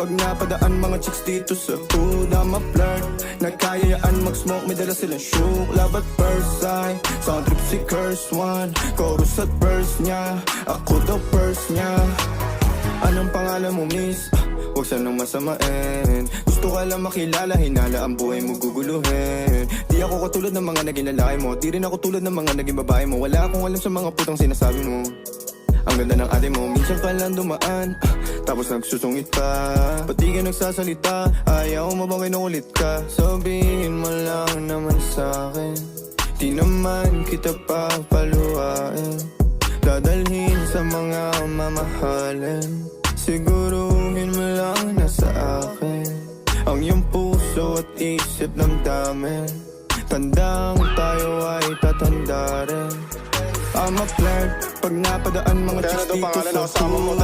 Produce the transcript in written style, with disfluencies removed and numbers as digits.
Pag napadaan mga chicks dito sa hood, I'm a flirt. Nagkayayaan mag-smoke, may dala silang shook. Love at first sight, sound trip si curse one. Chorus at verse niya, ako daw first niya. Anong pangalan mo miss? Huwag sanang masamain. Gusto ka lang makilala, hinala ang buhay mo guguluhin. Di ako katulad ng mga naging lalaki mo, di rin ako tulad ng mga naging babae mo. Wala akong alam sa mga putang sinasabi mo. Ang ganda ng ate mo, minsan ka lang dumaan, tapos nagsusungit pa. Pati ka nagsasalita, ayaw mo bang kinukulit ka? Sabihin mo lang naman sa'kin, di naman kita papaluhain. Dadalhin sa mga mamahalin, siguruhin mo lang na sa akin ang iyong puso at isip damdamin. Tandang tayo ay tatanda rin. I'm a flirt, pag napadaan mga chicks dito sa hood.